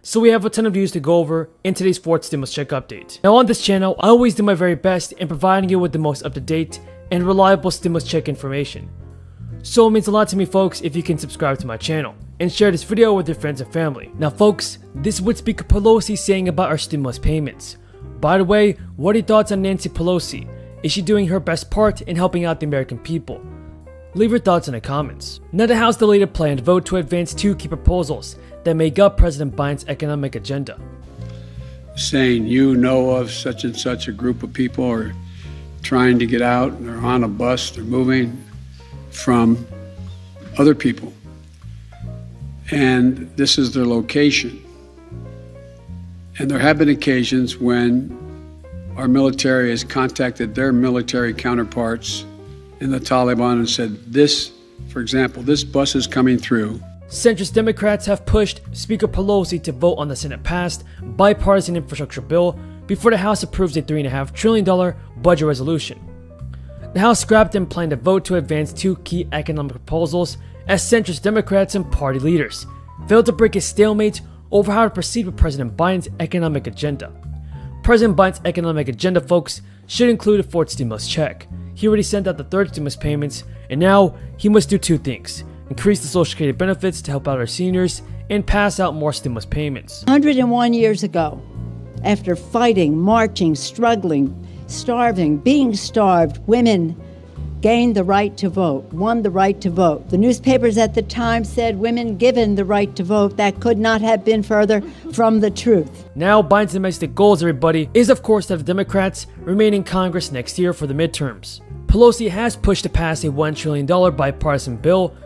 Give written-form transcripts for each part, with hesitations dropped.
So we have a ton of news to go over in today's fourth stimulus check update. Now on this channel, I always do my very best in providing you with the most up-to-date and reliable stimulus check information. So it means a lot to me, folks, if you can subscribe to my channel and share this video with your friends and family. Now folks, this is what Speaker Pelosi is saying about our stimulus payments. By the way, what are your thoughts on Nancy Pelosi? Is she doing her best part in helping out the American people? Leave your thoughts in the comments. Now the House delayed a planned vote to advance two key proposals that make up President Biden's economic agenda. Saying you know of such and such a group of people are trying to get out, they're on a bus, they're moving from other people. And this is their location. And there have been occasions when our military has contacted their military counterparts in the Taliban and said, this, for example, this bus is coming through. Centrist Democrats have pushed Speaker Pelosi to vote on the Senate-passed bipartisan infrastructure bill before the House approves a $3.5 trillion budget resolution. The House scrapped and planned a vote to advance two key economic proposals as centrist Democrats and party leaders failed to break a stalemate over how to proceed with President Biden's economic agenda. President Biden's economic agenda, folks, should include a fourth stimulus check. He already sent out the third stimulus payments, and now he must do two things: increase the Social Security benefits to help out our seniors, and pass out more stimulus payments. 101 years ago, after fighting, marching, struggling, starving, being starved, women gained the right to vote, won the right to vote. The newspapers at the time said women given the right to vote. That could not have been further from the truth. Now, Biden's domestic goals, everybody, is of course to have the Democrats remain in Congress next year for the midterms. Pelosi has pushed to pass a $1 trillion bipartisan bill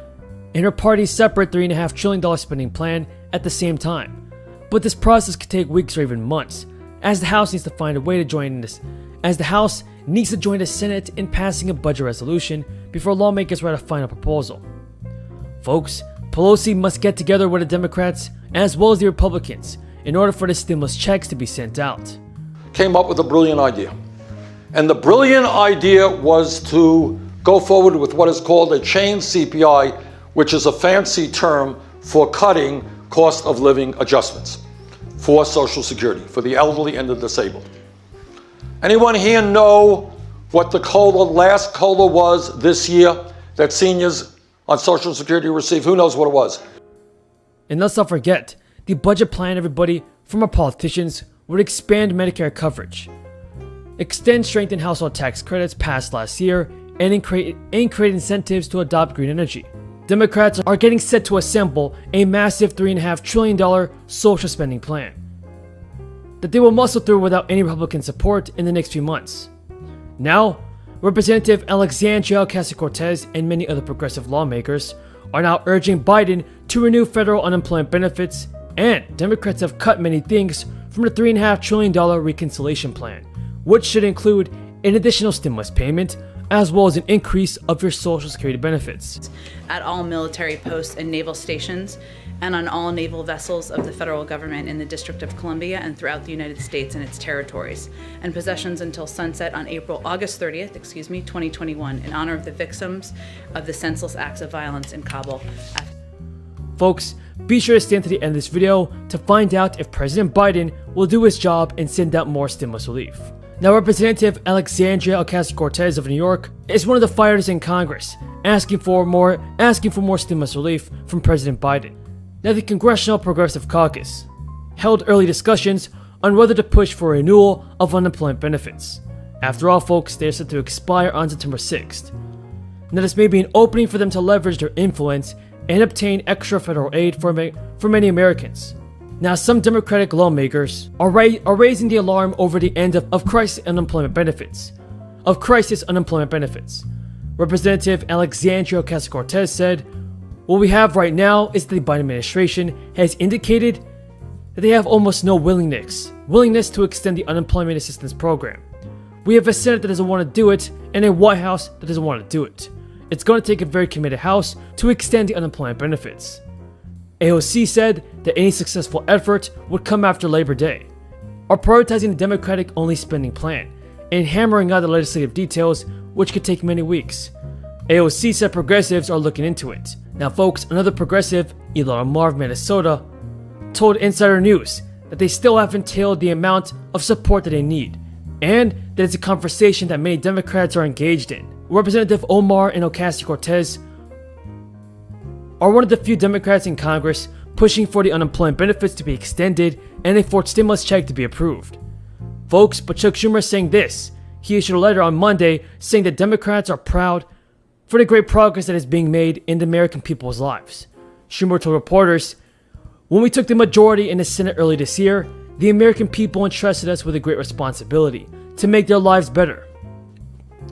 and her party's separate $3.5 trillion spending plan at the same time. But this process could take weeks or even months, as the House needs to find a way to join this, as the House needs to join the Senate in passing a budget resolution before lawmakers write a final proposal. Folks, Pelosi must get together with the Democrats as well as the Republicans in order for the stimulus checks to be sent out. Came up with a brilliant idea. And the brilliant idea was to go forward with what is called a chain CPI, which is a fancy term for cutting cost of living adjustments for Social Security, for the elderly and the disabled. Anyone here know what the last COLA was this year that seniors on Social Security received? Who knows what it was? And let's not forget, the budget plan, everybody, from our politicians would expand Medicare coverage, extend strengthened household tax credits passed last year, and create incentives to adopt green energy. Democrats are getting set to assemble a massive $3.5 trillion social spending plan that they will muscle through without any Republican support in the next few months. Now, Representative Alexandria Ocasio-Cortez and many other progressive lawmakers are now urging Biden to renew federal unemployment benefits, and Democrats have cut many things from the $3.5 trillion reconciliation plan, which should include an additional stimulus payment as well as an increase of your Social Security benefits. At all military posts and naval stations, and on all naval vessels of the federal government in the District of Columbia and throughout the United States and its territories, and possessions until sunset on August 30th, 2021, in honor of the victims of the senseless acts of violence in Kabul. Folks, be sure to stay until the end of this video to find out if President Biden will do his job and send out more stimulus relief. Now, Representative Alexandria Ocasio-Cortez of New York is one of the fighters in Congress, asking for more stimulus relief from President Biden. Now, the Congressional Progressive Caucus held early discussions on whether to push for a renewal of unemployment benefits. After all, folks, they are set to expire on September 6th. Now, this may be an opening for them to leverage their influence and obtain extra federal aid for many Americans. Now, some Democratic lawmakers are raising the alarm over the end of crisis unemployment benefits. Representative Alexandria Ocasio-Cortez said, "What we have right now is that the Biden administration has indicated that they have almost no willingness to extend the unemployment assistance program. We have a Senate that doesn't want to do it and a White House that doesn't want to do it. It's going to take a very committed House to extend the unemployment benefits." AOC said that any successful effort would come after Labor Day, are prioritizing the Democratic-only spending plan and hammering out the legislative details, which could take many weeks. AOC said progressives are looking into it. Now folks, another progressive, Ilhan Omar of Minnesota, told Insider News that they still haven't tailored the amount of support that they need, and that it's a conversation that many Democrats are engaged in. Representative Omar and Ocasio-Cortez are one of the few Democrats in Congress pushing for the unemployment benefits to be extended and a fourth stimulus check to be approved. Folks, but Chuck Schumer is saying this. He issued a letter on Monday saying that Democrats are proud for the great progress that is being made in the American people's lives. Schumer told reporters, "When we took the majority in the Senate early this year, the American people entrusted us with a great responsibility to make their lives better.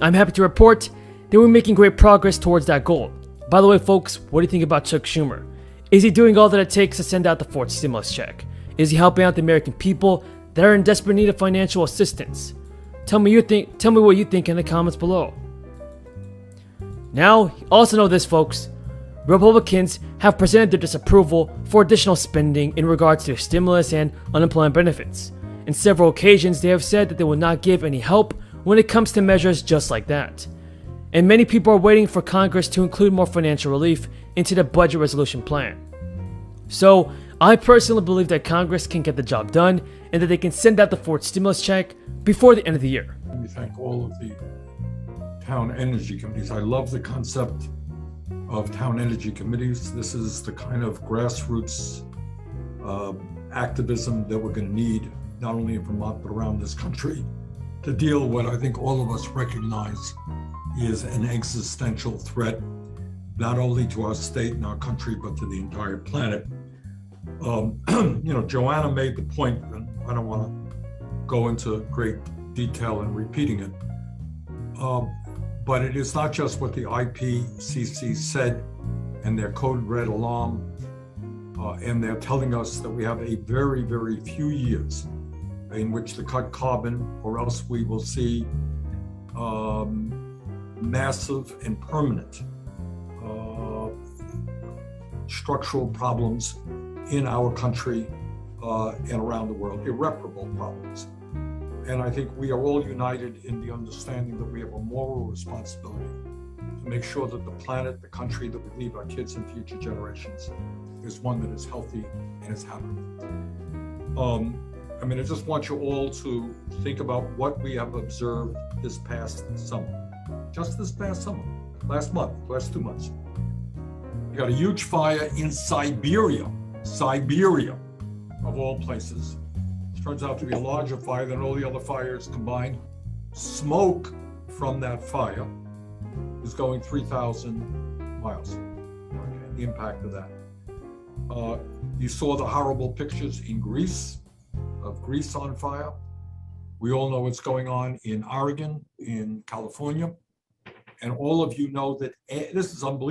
I'm happy to report that we're making great progress towards that goal." By the way, folks, what do you think about Chuck Schumer? Is he doing all that it takes to send out the fourth stimulus check? Is he helping out the American people that are in desperate need of financial assistance? Tell me what you think in the comments below. Now, also know this, folks. Republicans have presented their disapproval for additional spending in regards to stimulus and unemployment benefits. On several occasions, they have said that they will not give any help when it comes to measures just like that. And many people are waiting for Congress to include more financial relief into the budget resolution plan. So, I personally believe that Congress can get the job done and that they can send out the fourth stimulus check before the end of the year. We thank all of the town energy committees. I love the concept of town energy committees. This is the kind of grassroots activism that we're going to need, not only in Vermont, but around this country, to deal with what I think all of us recognize is an existential threat, not only to our state and our country, but to the entire planet. Joanna made the point, and I don't want to go into great detail in repeating it, but it is not just what the IPCC said and their code red alarm, and they're telling us that we have a very, very few years in which to cut carbon, or else we will see massive and permanent structural problems in our country and around the world, irreparable problems. And I think we are all united in the understanding that we have a moral responsibility to make sure that the planet, the country that we leave our kids and future generations is one that is healthy and is happy. I just want you all to think about what we have observed this past summer. Just this past summer, last 2 months. We got a huge fire in Siberia, of all places. It turns out to be a larger fire than all the other fires combined. Smoke from that fire is going 3,000 miles. Okay, the impact of that. You saw the horrible pictures in Greece, of Greece on fire. We all know what's going on in Oregon, in California. And all of you know that this is unbelievable.